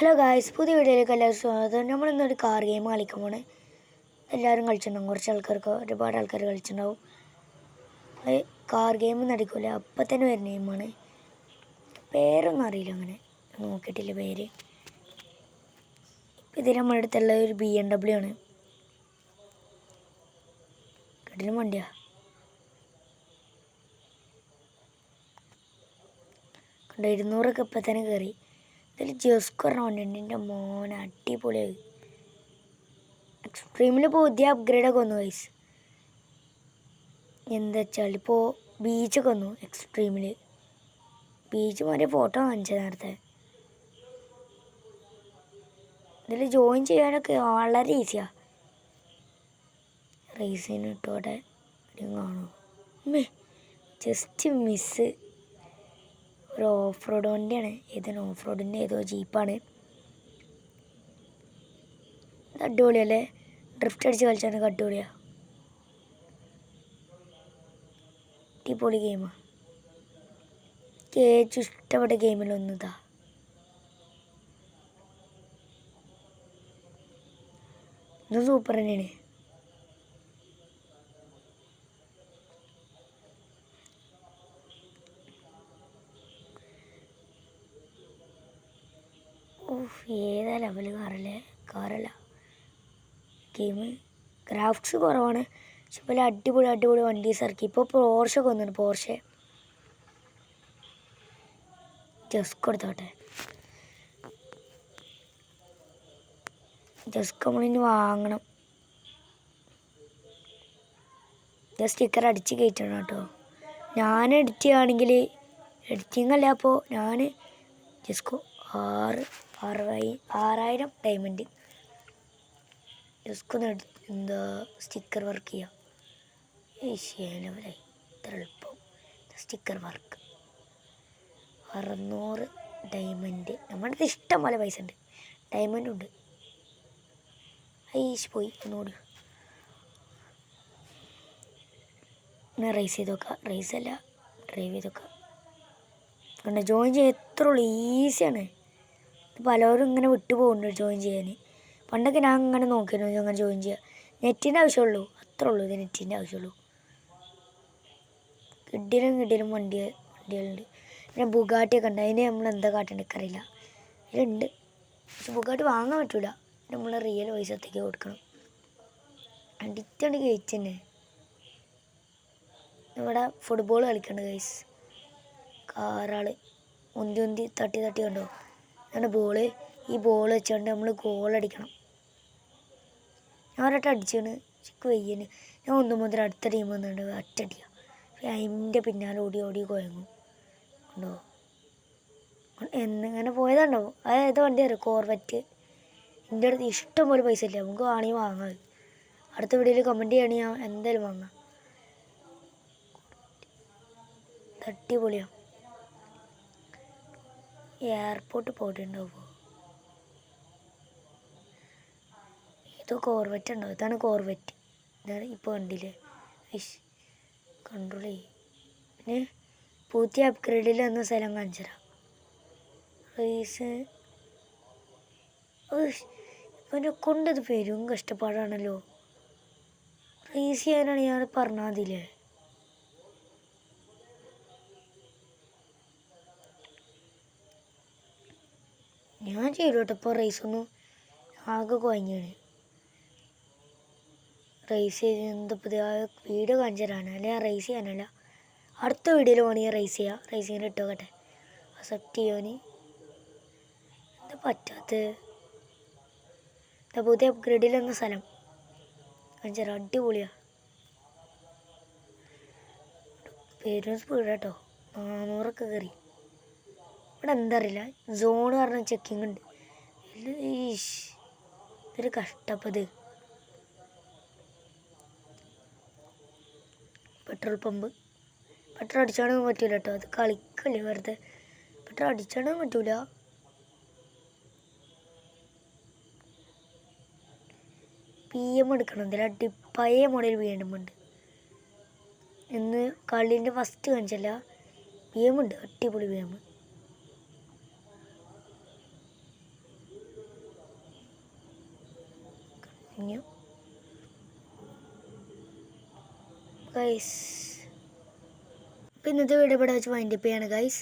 Hello guys, പുതിയ വീഡിയോയിലേക്ക് എല്ലാവരും സ്വാഗതം. നമ്മളിന്നൊരു കാർ ഗെയിം കളിക്കാൻ പോണേ. എല്ലാവരും കളിച്ചിട്ടുണ്ടാവും, കുറച്ച് ആൾക്കാർക്ക്, ഒരുപാട് ആൾക്കാർ കളിച്ചിട്ടുണ്ടാവും. അത് കാർ ഗെയിം നടിക്കൂല, അപ്പം തന്നെ വരുന്ന ഗെയിമാണ്. പേരൊന്നും അറിയില്ല, അങ്ങനെ നോക്കിയിട്ടില്ല പേര്. ഇപ്പം ഇതിൽ നമ്മുടെ അടുത്തുള്ള ഒരു BMW ആണ്. കട്ടിലും വണ്ടിയാ. കണ്ടോ, 200 ഇപ്പം തന്നെ കയറി. ഇതിൽ ജോസ്കോ പറഞ്ഞ വണ്ടിയുണ്ട്. എൻ്റെ മോൻ അടിപൊളിയായി. എക്സ്ട്രീമിൽ പുതിയ അപ്ഗ്രേഡൊക്കെ വന്നു ഗൈസ്. എന്താ വെച്ചാൽ ഇപ്പോൾ ബീച്ചൊക്കെ വന്നു എക്സ്ട്രീമിൽ. ബീച്ച് മാറിയ ഫോട്ടോ കാണിച്ചത് നേരത്തെ. ഇതിൽ ജോയിൻ ചെയ്യാനൊക്കെ വളരെ ഈസിയാണ്. റേസിന് ഇട്ടോടെ കാണുമോ? Just miss. ഒരു ഓഫ് റോഡ് വണ്ടിയാണ്. ഏതാണ് ഓഫ് റോഡിൻ്റെ ഏതോ ജീപ്പാണ്. ഇത് അടിപൊളിയല്ലേ? ഡ്രിഫ്റ്റ് അടിച്ച് കളിച്ചാൽ അടിപൊളിയാണ്. അടിപൊളി ഗെയിമാണ്. എനിക്ക് ഏറ്റവും ഇഷ്ടപ്പെട്ട ഗെയിമിലൊന്നിതാ. ഇത് സൂപ്പർ തന്നെയാണ്. ഏതാ ലെവൽ കാറല്ല ഗെയിം. ഗ്രാഫിക്സ് കുറവാണ്, പക്ഷെ പോലെ അടിപൊളി വണ്ടീസ് ഇറക്കി. ഇപ്പോൾ പോർഷൊക്കെ വന്നിട്ടുണ്ട്. Porsche just കൊടുത്തോട്ടെ. ജസ്റ്റ് നമ്മളിനി വാങ്ങണം. സ്റ്റിക്കർ അടിച്ച് കയറ്റണം കേട്ടോ. ഞാൻ എഡിറ്റ് ചെയ്യുകയാണെങ്കിൽ എഡിറ്റിംഗ് അല്ല, അപ്പോൾ ഞാൻ ജസ്കോ 6000 ഡയമണ്ട് ജസ്കോ എന്താ സ്റ്റിക്കർ വർക്ക് ചെയ്യാം. ലെവലായി ഇത്ര എളുപ്പം. Sticker work 600 diamond. നമ്മുടെ അടുത്ത് ഇഷ്ടം പോലെ പൈസ ഉണ്ട്, ഡയമണ്ടും ഉണ്ട്. പോയി ഒന്നുകൂടി പിന്നെ റേസ് ചെയ്ത് നോക്കാം. റേസല്ല, ഡ്രൈവ് ചെയ്ത് നോക്കാം. കണ്ടോ, ജോയിൻ ചെയ്യാൻ എത്ര ഉള്ളൂ, ഈസിയാണ്. പലരും ഇങ്ങനെ വിട്ടു പോകുന്നുണ്ട് ജോയിൻ ചെയ്യാൻ. പണ്ടൊക്കെ ഞാൻ അങ്ങനെ നോക്കിയിരുന്നു അങ്ങനെ ജോയിൻ ചെയ്യുക. നെറ്റിൻ്റെ ആവശ്യമുള്ളൂ, അത്രേ ഉള്ളൂ. ഇത് നെറ്റിൻ്റെ ആവശ്യമുള്ളൂ. കിടിലും വണ്ടികളുണ്ട്. പിന്നെ ബുഗാട്ടിയൊക്കെ ഉണ്ട്. അതിന് നമ്മൾ എന്താ കാട്ടേണ്ടത് അറിയില്ല. ഇതിലുണ്ട്, പക്ഷെ ബുഗാട്ടി വാങ്ങാൻ പറ്റില്ല. നമ്മൾ റിയൽ പൈസ ഒത്തേക്ക് കൊടുക്കണം. അടിച്ചാണ്ട് ഗെയിച്ച് തന്നെ. ഇവിടെ ഫുട്ബോൾ കളിക്കണ്ട് ഗൈസ്. കാറാൾ ഉന്തി തട്ടി കണ്ടോ. അങ്ങനെ ബോള്, ഈ ബോൾ വെച്ചുകൊണ്ട് നമ്മൾ ഗോളടിക്കണം. ഞാൻ ഒരട്ട അടിച്ചാണ്, ചിക്ക് വയ്യന്. ഞാൻ 1 മുതൽ അടുത്ത ടീം വന്നിട്ട് ഒറ്റടിയാണ്. അതിൻ്റെ പിന്നാലെ ഓടി കുഴങ്ങും. ഉണ്ടോ എന്നിങ്ങനെ പോയതാണ്ടോ. അതായത് വണ്ടി അറിയാം, കോർവെറ്റ്. എൻ്റെ അടുത്ത് ഇഷ്ടം പോലെ പൈസ ഇല്ല, നമുക്ക് വേണമെങ്കിൽ വാങ്ങാം. അടുത്ത വീഡിയോയിൽ കമൻറ്റ് ചെയ്യണമെങ്കിൽ ഞാൻ എന്തായാലും വാങ്ങാം. അടിപൊളിയാണ്. എയർപോർട്ട് പോയിട്ടുണ്ടാവുമോ? ഇത് കോർവെറ്റ് ഉണ്ടോ? ഇതാണ് കോർവെറ്റ്. ഇതാണ് ഇപ്പോൾ കണ്ടില്ലേ. കൺട്രോൾ ചെയ്യും. പിന്നെ പുതിയ അപ്ഗ്രേഡിൽ വന്ന സ്ഥലം കാണിച്ചു തരാം. റേസ് ഇവനെ കൊണ്ടത് പേരും കഷ്ടപ്പാടാണല്ലോ. റേസ് ചെയ്യാനാണ് ഞാൻ പറഞ്ഞാൽ മതിയില്ലേ. ഞാൻ ചെയ്തു കേട്ടോ. ഇപ്പോൾ റേസൊന്നും ആകെ കുഴഞ്ഞാണ്. റേസ് ചെയ്ത് എന്തപ്പോൾ വീഡിയോ കാണിച്ചു തരാനാണ്, അല്ലെങ്കിൽ റേസ് ചെയ്യാനല്ല. അടുത്ത വീഡിയോയിൽ വേണമെങ്കിൽ റേസ് ചെയ്യാം. റേസ് ചെയ്യാൻ ഇട്ടോക്കട്ടെ, അക്സെപ്റ്റ് ചെയ്യാൻ. എന്താ പറ്റാത്തത്? പുതിയ അപ്ഗ്രേഡിൽ വന്ന സ്ഥലം കാണിച്ചു തരാം. അടിപൊളിയാണ്. പേരും സ്പീഡ് കേട്ടോ. 400 കയറി. ഇവിടെ എന്താ അറിയില്ല, സോൺ പറഞ്ഞ ചെക്കിങ് ഉണ്ട്. ഇതൊരു കഷ്ടപ്പത്. Petrol pump. പെട്രോൾ അടിച്ചാണൊന്നും പറ്റൂല കേട്ടോ. അത് കളിക്കല്ലേ വെറുതെ. പെട്രോൾ അടിച്ചാണൊന്നും പറ്റൂല. PM എടുക്കണം. ഇതിൽ പഴയ മോഡൽ BM ഉണ്ട്. ഇന്ന് കളീൻ്റെ ഫസ്റ്റ് കാണിച്ചല്ല, BM ഉണ്ട്. അടിപൊളി BM. ഇനിയും ഗൈസ്. അപ്പോൾ ഇന്നത്തെ വീഡിയോ ഇവിടെ വെച്ച് വൈൻഡപ്പ് ചെയ്യാണ് ഗൈസ്.